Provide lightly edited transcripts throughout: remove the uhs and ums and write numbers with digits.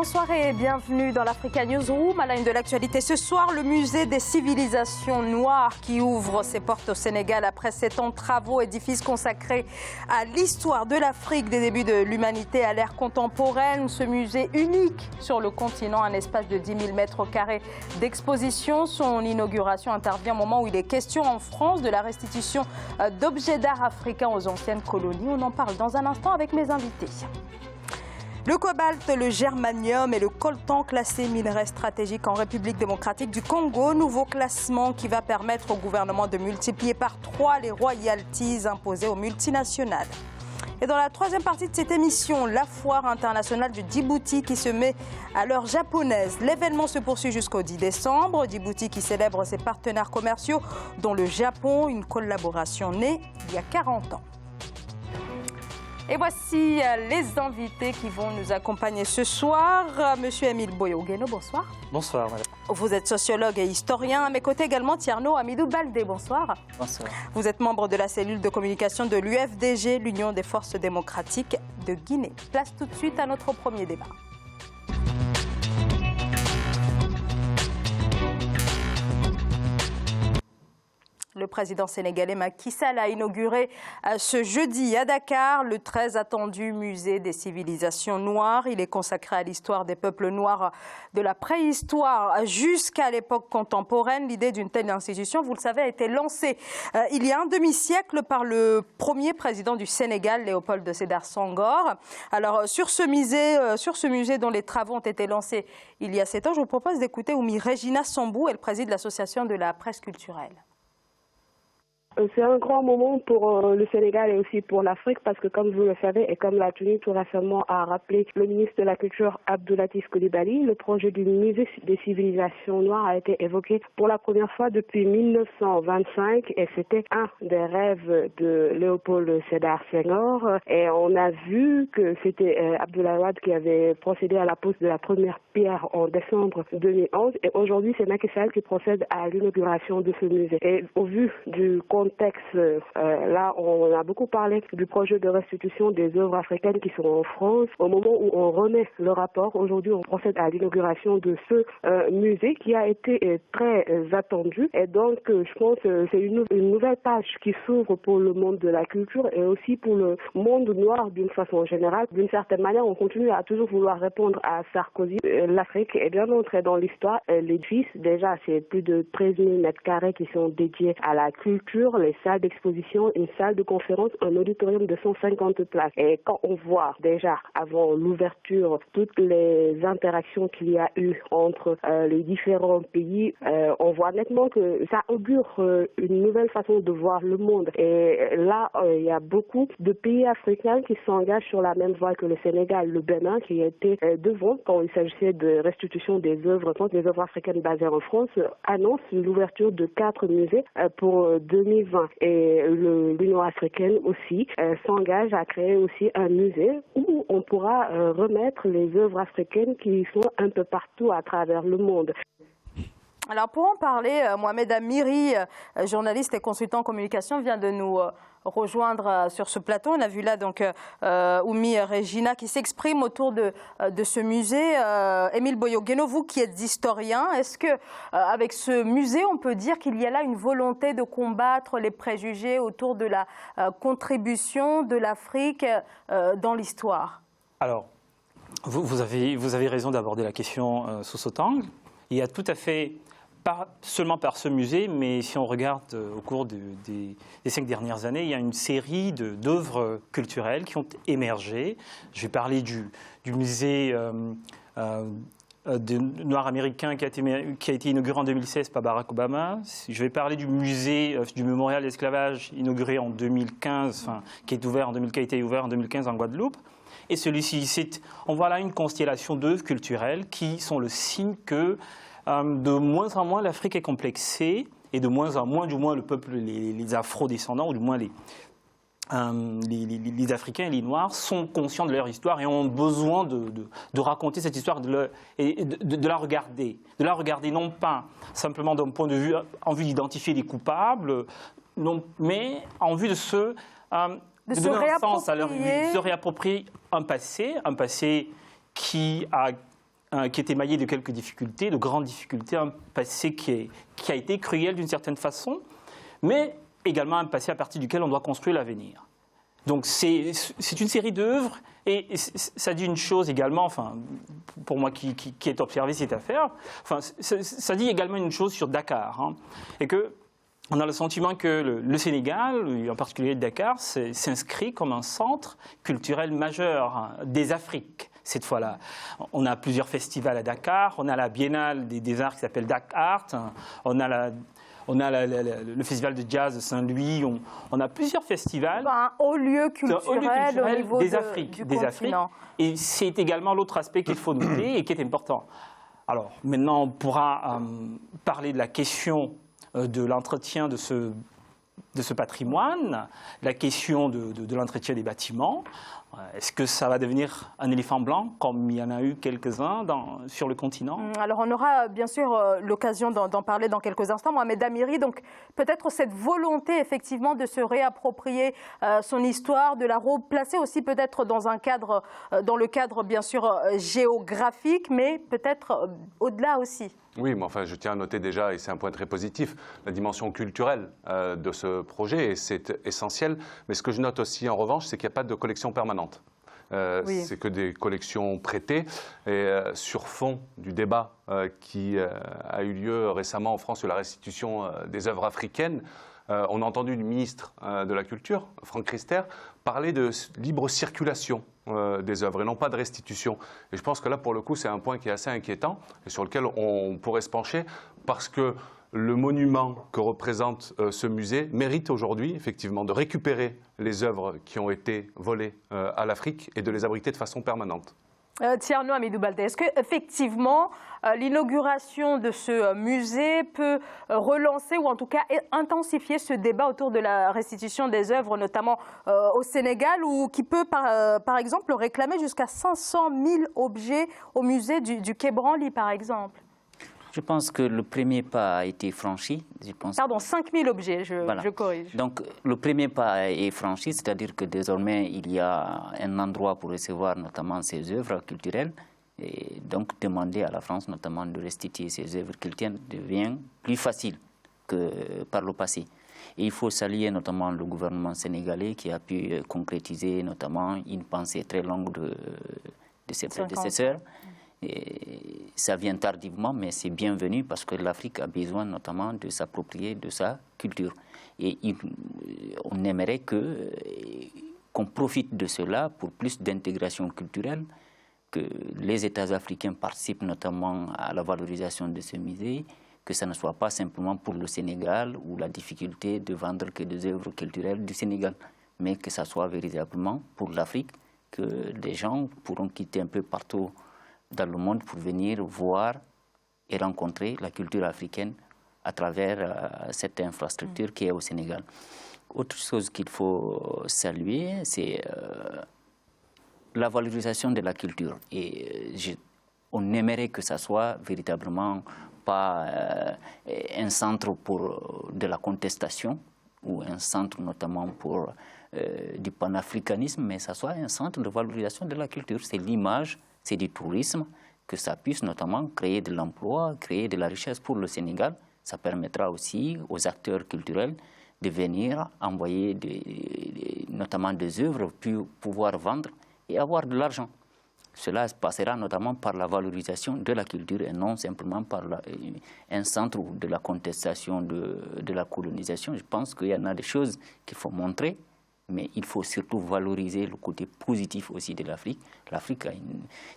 Bonsoir et bienvenue dans l'Africa Newsroom. À la une de l'actualité ce soir, le musée des civilisations noires qui ouvre ses portes au Sénégal après 7 ans de travaux, édifice consacré à l'histoire de l'Afrique des débuts de l'humanité à l'ère contemporaine. Ce musée unique sur le continent, un espace de 10 000 mètres carrés d'exposition. Son inauguration intervient au moment où il est question en France de la restitution d'objets d'art africains aux anciennes colonies. On en parle dans un instant avec mes invités. Le cobalt, le germanium et le coltan classés minerais stratégiques en République démocratique du Congo. Nouveau classement qui va permettre au gouvernement de multiplier par 3 les royalties imposées aux multinationales. Et dans la troisième partie de cette émission, la foire internationale de Djibouti qui se met à l'heure japonaise. L'événement se poursuit jusqu'au 10 décembre. Djibouti qui célèbre ses partenaires commerciaux, dont le Japon, une collaboration née il y a 40 ans. Et voici les invités qui vont nous accompagner ce soir. Monsieur Émile Boyo-Guéno, bonsoir. Bonsoir, madame. Vous êtes sociologue et historien. À mes côtés également, Tierno Hamidou Baldé, bonsoir. Bonsoir. Vous êtes membre de la cellule de communication de l'UFDG, l'Union des forces démocratiques de Guinée. Place tout de suite à notre premier débat. Le président sénégalais Macky Sall a inauguré ce jeudi à Dakar le très attendu musée des civilisations noires. Il est consacré à l'histoire des peuples noirs de la préhistoire jusqu'à l'époque contemporaine. L'idée d'une telle institution, vous le savez, a été lancée il y a un demi-siècle par le premier président du Sénégal, Léopold Sédar Senghor. Alors sur ce musée dont les travaux ont été lancés il y a 7 ans, je vous propose d'écouter Oumi Regina Sambou, elle préside l'association de la presse culturelle. C'est un grand moment pour le Sénégal et aussi pour l'Afrique parce que, comme vous le savez et comme l'a tenu tout récemment à rappeler le ministre de la Culture Abdoulatif Coulibaly, le projet du musée des civilisations noires a été évoqué pour la première fois depuis 1925 et c'était un des rêves de Léopold Sédar Senghor. Et on a vu que c'était Abdoulaye Wade qui avait procédé à la pose de la première pierre en décembre 2011 et aujourd'hui c'est Macky Sall qui procède à l'inauguration de ce musée. Et au vu du contexte, là on a beaucoup parlé du projet de restitution des œuvres africaines qui sont en France. Au moment où on remet le rapport, aujourd'hui on procède à l'inauguration de ce musée qui a été très attendu et donc je pense que c'est une nouvelle page qui s'ouvre pour le monde de la culture et aussi pour le monde noir d'une façon générale. D'une certaine manière, on continue à toujours vouloir répondre à Sarkozy. L'Afrique est bien entrée dans l'histoire. L'édifice, déjà, c'est plus de 13 000 mètres carrés qui sont dédiés à la culture, les salles d'exposition, une salle de conférence, un auditorium de 150 places. Et quand on voit déjà, avant l'ouverture, toutes les interactions qu'il y a eu entre les différents pays, on voit nettement que ça augure une nouvelle façon de voir le monde. Et là, il y a beaucoup de pays africains qui s'engagent sur la même voie que le Sénégal, le Bénin, qui était devant quand il s'agissait de restitution des œuvres africaines basées en France, annonce l'ouverture de 4 musées pour 2020. Et l'Union africaine aussi s'engage à créer aussi un musée où on pourra remettre les œuvres africaines qui sont un peu partout à travers le monde. Alors pour en parler, Mohamed Amiri, journaliste et consultant en communication, vient de nous rejoindre sur ce plateau. On a vu là donc Oumi Regina qui s'exprime autour de ce musée. Émile Boyo-Guéno, vous qui êtes historien, est-ce que avec ce musée, on peut dire qu'il y a là une volonté de combattre les préjugés autour de la contribution de l'Afrique dans l'histoire? Alors, vous avez raison d'aborder la question sous cet angle. Il y a tout à fait, pas seulement par ce musée, mais si on regarde au cours des 5 dernières années, il y a une série d'œuvres culturelles qui ont émergé. Je vais parler du musée noir américain qui a été inauguré en 2016 par Barack Obama. Je vais parler du musée du mémorial de l'esclavage inauguré en 2015, qui a été ouvert en 2015 en Guadeloupe. Et celui-ci, on voit là une constellation d'œuvres culturelles qui sont le signe que de moins en moins l'Afrique est complexée et de moins en moins, du moins le peuple, les afro-descendants, ou du moins les Africains et les Noirs sont conscients de leur histoire et ont besoin de raconter cette histoire et de la regarder. De la regarder non pas simplement d'un point de vue en vue d'identifier les coupables, non, mais en vue de se donner un sens à leur vie, de se réapproprier un passé qui a qui est émaillé de quelques difficultés, de grandes difficultés, un passé qui a été cruel d'une certaine façon, mais également un passé à partir duquel on doit construire l'avenir. Donc c'est une série d'œuvres, et ça dit une chose également, enfin, pour moi qui ai observé cette affaire, enfin, ça dit également une chose sur Dakar, hein, et que on a le sentiment que le Sénégal, et en particulier Dakar, s'inscrit comme un centre culturel majeur, hein, des Afriques. Cette fois-là, on a plusieurs festivals à Dakar, on a la Biennale des Arts qui s'appelle Dakar, on a le festival de jazz de Saint-Louis, on a plusieurs festivals. Un haut lieu culturel au niveau des Afriques, du des continent. Afriques. Et c'est également l'autre aspect qu'il faut noter et qui est important. Alors maintenant, on pourra parler de la question de l'entretien de ce patrimoine, la question de l'entretien des bâtiments. Est-ce que ça va devenir un éléphant blanc, comme il y en a eu quelques-uns sur le continent? Alors, on aura bien sûr l'occasion d'en parler dans quelques instants. Mohamed Amiri, donc peut-être cette volonté effectivement de se réapproprier son histoire, de la replacer aussi peut-être dans un cadre, dans le cadre bien sûr géographique, mais peut-être au-delà aussi. Oui, mais enfin, je tiens à noter déjà, et c'est un point très positif, la dimension culturelle de ce projet, et c'est essentiel. Mais ce que je note aussi, en revanche, c'est qu'il n'y a pas de collection permanente. Oui. C'est que des collections prêtées. Et sur fond du débat qui a eu lieu récemment en France sur la restitution des œuvres africaines, on a entendu le ministre de la Culture, Franck Riester, parler de libre circulation des œuvres et non pas de restitution. Et je pense que là, pour le coup, c'est un point qui est assez inquiétant et sur lequel on pourrait se pencher parce que le monument que représente ce musée mérite aujourd'hui, effectivement, de récupérer les œuvres qui ont été volées à l'Afrique et de les abriter de façon permanente. Thierno Hamidou Baldé, est-ce qu'effectivement l'inauguration de ce musée peut relancer ou en tout cas intensifier ce débat autour de la restitution des œuvres, notamment au Sénégal, ou qui peut par exemple réclamer jusqu'à 500 000 objets au musée du Quai Branly, par exemple? Je pense que le premier pas a été franchi. Pardon, 5 000 objets, je corrige. Donc le premier pas est franchi, c'est-à-dire que désormais il y a un endroit pour recevoir notamment ces œuvres culturelles. Et donc demander à la France notamment de restituer ces œuvres culturelles devient plus facile que par le passé. Et il faut saluer notamment le gouvernement sénégalais qui a pu concrétiser notamment une pensée très longue de ses prédécesseurs. Et ça vient tardivement, mais c'est bienvenu parce que l'Afrique a besoin notamment de s'approprier de sa culture. Et on aimerait qu'on profite de cela pour plus d'intégration culturelle, que les États africains participent notamment à la valorisation de ce musée, que ça ne soit pas simplement pour le Sénégal ou la difficulté de vendre que des œuvres culturelles du Sénégal, mais que ça soit véritablement pour l'Afrique, que les gens pourront quitter un peu partout dans le monde pour venir voir et rencontrer la culture africaine à travers cette infrastructure qui est au Sénégal. Autre chose qu'il faut saluer, c'est la valorisation de la culture. Et on aimerait que ça soit véritablement pas un centre de la contestation ou un centre notamment pour du panafricanisme, mais ça soit un centre de valorisation de la culture. C'est l'image, c'est du tourisme, que ça puisse notamment créer de l'emploi, créer de la richesse pour le Sénégal. Ça permettra aussi aux acteurs culturels de venir envoyer notamment des œuvres, puis pouvoir vendre et avoir de l'argent. Cela passera notamment par la valorisation de la culture et non simplement par un centre de la contestation de la colonisation. Je pense qu'il y en a des choses qu'il faut montrer, mais il faut surtout valoriser le côté positif aussi de l'Afrique. L'Afrique,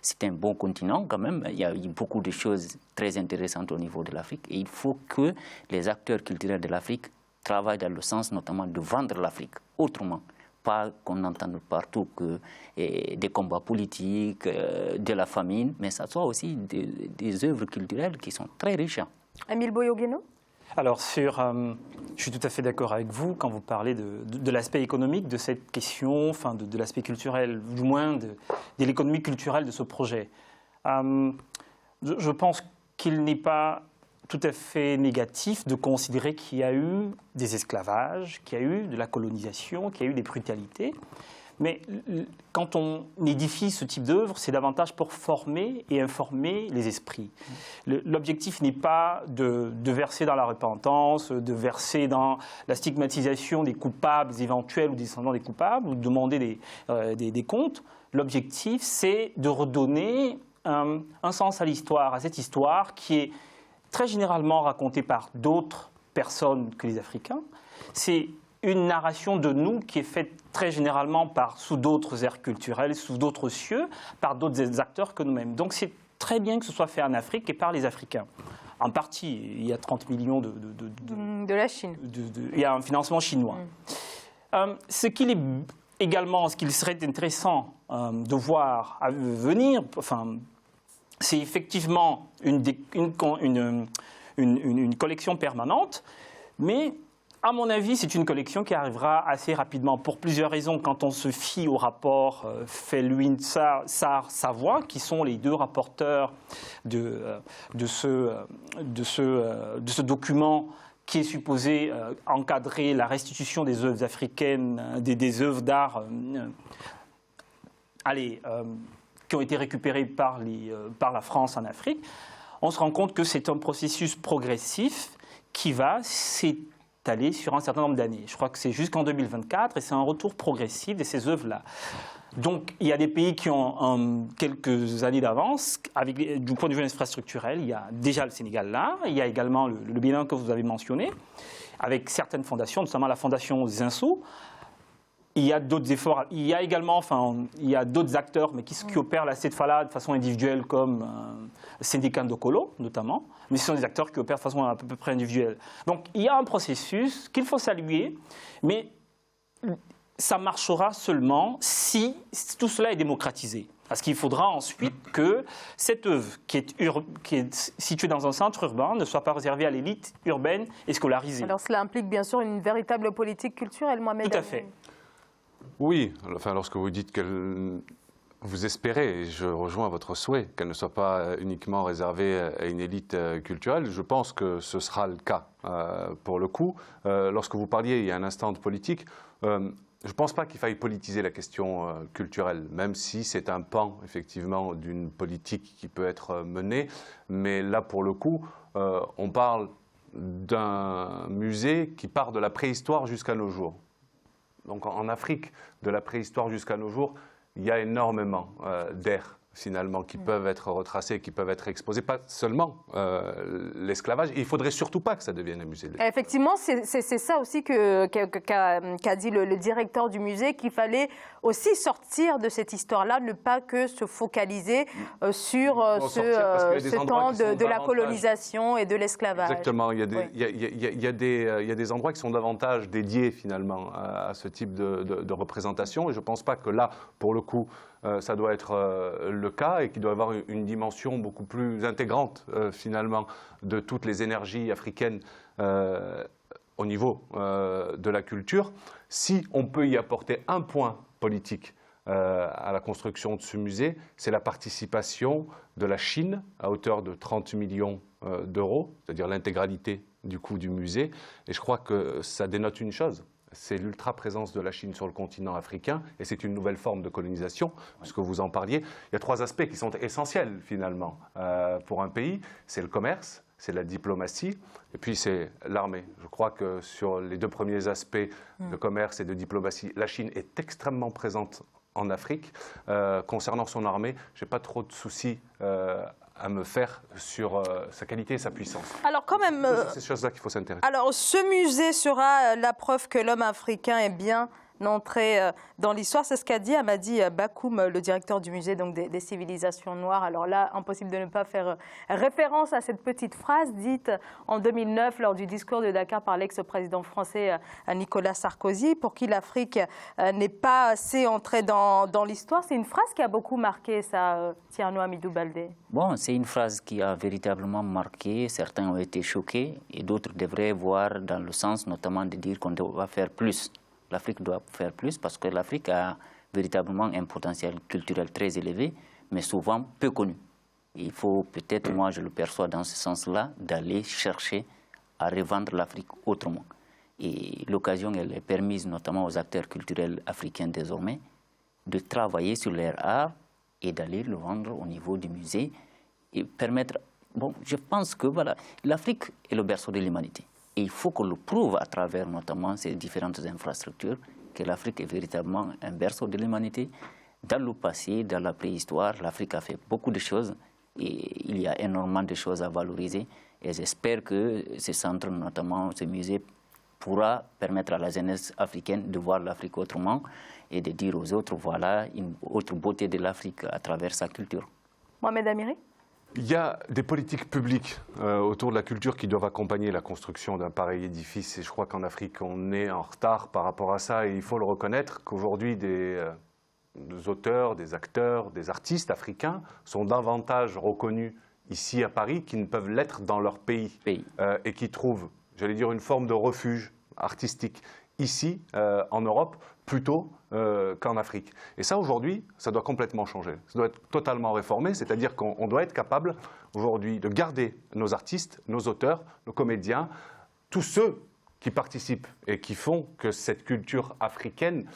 c'est un bon continent quand même. Il y a eu beaucoup de choses très intéressantes au niveau de l'Afrique. Et il faut que les acteurs culturels de l'Afrique travaillent dans le sens notamment de vendre l'Afrique autrement. Pas qu'on entende partout que des combats politiques, de la famine, mais ça soit aussi des œuvres culturelles qui sont très riches. Émile Boyogueno? Alors, je suis tout à fait d'accord avec vous quand vous parlez de l'aspect économique de cette question, enfin de l'aspect culturel, du moins de l'économie culturelle de ce projet. Je pense qu'il n'est pas tout à fait négatif de considérer qu'il y a eu des esclavages, qu'il y a eu de la colonisation, qu'il y a eu des brutalités. Mais quand on édifie ce type d'œuvre, c'est davantage pour former et informer les esprits. L'objectif n'est pas de verser dans la repentance, de verser dans la stigmatisation des coupables éventuels ou des descendants des coupables, ou de demander des comptes. L'objectif, c'est de redonner un sens à l'histoire, à cette histoire qui est très généralement racontée par d'autres personnes que les Africains. C'est une narration de nous qui est faite très généralement sous d'autres aires culturelles, sous d'autres cieux, par d'autres acteurs que nous-mêmes. Donc c'est très bien que ce soit fait en Afrique et par les Africains. En partie, il y a 30 millions de la Chine. Il y a un financement chinois. Ce qu'il serait intéressant de voir venir, c'est effectivement une collection permanente, mais à mon avis, c'est une collection qui arrivera assez rapidement pour plusieurs raisons. Quand on se fie au rapport Felwine-Sarr-Savoie, qui sont les deux rapporteurs de ce document qui est supposé encadrer la restitution des œuvres africaines, des œuvres d'art qui ont été récupérées par la France en Afrique, on se rend compte que c'est un processus progressif qui va s'étaler sur un certain nombre d'années. Je crois que c'est jusqu'en 2024 et c'est un retour progressif de ces œuvres-là. Donc, il y a des pays qui ont quelques années d'avance. Du point de vue infrastructurel, il y a déjà le Sénégal là, il y a également le Bénin que vous avez mentionné, avec certaines fondations, notamment la fondation Zinsou. Il y a d'autres efforts, il y a également, il y a d'autres acteurs, mais qui opèrent la CEDFALA de façon individuelle, comme Syndicat Ndokolo, notamment, mais ce sont des acteurs qui opèrent de façon à peu près individuelle. Donc, il y a un processus qu'il faut saluer, mais ça marchera seulement si tout cela est démocratisé. Parce qu'il faudra ensuite que cette œuvre qui est située dans un centre urbain ne soit pas réservée à l'élite urbaine et scolarisée. Alors cela implique bien sûr une véritable politique culturelle, Mohamed. Tout à fait. Oui, lorsque vous dites qu'elle... Vous espérez, et je rejoins votre souhait, qu'elle ne soit pas uniquement réservée à une élite culturelle. Je pense que ce sera le cas pour le coup. Lorsque vous parliez il y a un instant de politique, je ne pense pas qu'il faille politiser la question culturelle, même si c'est un pan, effectivement, d'une politique qui peut être menée. Mais là, pour le coup, on parle d'un musée qui part de la préhistoire jusqu'à nos jours. Donc en Afrique, de la préhistoire jusqu'à nos jours, il y a énormément d'aires, finalement, qui peuvent être retracées, qui peuvent être exposées. Pas seulement l'esclavage. Il ne faudrait surtout pas que ça devienne un musée. Effectivement, c'est ça aussi qu'a dit le directeur du musée, qu'il fallait aussi sortir de cette histoire-là, ne pas que se focaliser sur ce temps de la colonisation et de l'esclavage. Exactement. Il y a des endroits qui sont davantage dédiés, finalement, à ce type de représentation. Et je ne pense pas que là, pour le coup, ça doit être le cas et qu'il doit y avoir une dimension beaucoup plus intégrante, finalement, de toutes les énergies africaines au niveau de la culture. Si on peut y apporter un point politique à la construction de ce musée, c'est la participation de la Chine à hauteur de 30 millions d'euros, c'est-à-dire l'intégralité du coût du musée. Et je crois que ça dénote une chose. C'est l'ultra-présence de la Chine sur le continent africain et c'est une nouvelle forme de colonisation, puisque vous en parliez. Il y a trois aspects qui sont essentiels, finalement, pour un pays. C'est le commerce, c'est la diplomatie et puis c'est l'armée. Je crois que sur les deux premiers aspects de commerce et de diplomatie, la Chine est extrêmement présente en Afrique. Concernant son armée, je n'ai pas trop de soucis à me faire sur sa qualité et sa puissance. Alors quand même, c'est ces choses-là qu'il faut s'intéresser. Alors ce musée sera la preuve que l'homme africain est bien entré dans l'histoire. C'est ce qu'a dit Amadi Bakoum, le directeur du musée donc des civilisations noires. Alors là, impossible de ne pas faire référence à cette petite phrase dite en 2009 lors du discours de Dakar par l'ex-président français Nicolas Sarkozy, pour qui l'Afrique n'est pas assez entrée dans l'histoire. C'est une phrase qui a beaucoup marqué ça, Thierno Hamidou Baldé. Bon, c'est une phrase qui a véritablement marqué. Certains ont été choqués et d'autres devraient voir dans le sens notamment de dire qu'on doit faire plus. L'Afrique doit faire plus parce que l'Afrique a véritablement un potentiel culturel très élevé, mais souvent peu connu. Il faut peut-être, moi je le perçois dans ce sens-là, d'aller chercher à revendre l'Afrique autrement. Et l'occasion, elle est permise notamment aux acteurs culturels africains désormais de travailler sur leur art et d'aller le vendre au niveau du musée et permettre... Bon, je pense que voilà, l'Afrique est le berceau de l'humanité. Et il faut qu'on le prouve à travers notamment ces différentes infrastructures que l'Afrique est véritablement un berceau de l'humanité. Dans le passé, dans la préhistoire, l'Afrique a fait beaucoup de choses et il y a énormément de choses à valoriser. Et j'espère que ce centre, notamment ce musée, pourra permettre à la jeunesse africaine de voir l'Afrique autrement et de dire aux autres, voilà, une autre beauté de l'Afrique à travers sa culture. Mohamed Amiri? Il y a des politiques publiques autour de la culture qui doivent accompagner la construction d'un pareil édifice. Et je crois qu'en Afrique, on est en retard par rapport à ça. Et il faut le reconnaître qu'aujourd'hui, des auteurs, des acteurs, des artistes africains sont davantage reconnus ici à Paris qu'ils ne peuvent l'être dans leur pays. Et qui trouvent, j'allais dire, une forme de refuge artistique ici, en Europe, plutôt qu'en Afrique. Et ça, aujourd'hui, ça doit complètement changer. Ça doit être totalement réformé, c'est-à-dire qu'on doit être capable, aujourd'hui, de garder nos artistes, nos auteurs, nos comédiens, tous ceux qui participent et qui font que cette culture africaine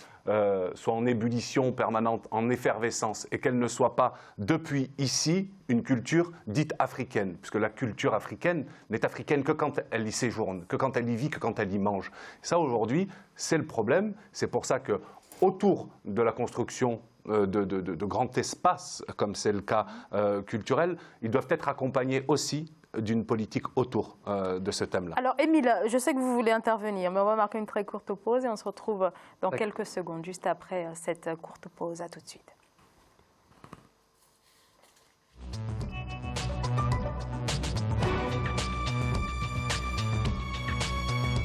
soit en ébullition permanente, en effervescence, et qu'elle ne soit pas, depuis ici, une culture dite africaine, puisque la culture africaine n'est africaine que quand elle y séjourne, que quand elle y vit, que quand elle y mange. Ça, aujourd'hui, c'est le problème. C'est pour ça que, autour de la construction de grands espaces, comme c'est le cas culturel, ils doivent être accompagnés aussi d'une politique autour de ce thème-là. Alors, Émile, je sais que vous voulez intervenir, mais on va marquer une très courte pause et on se retrouve dans quelques secondes, juste après cette courte pause. À tout de suite.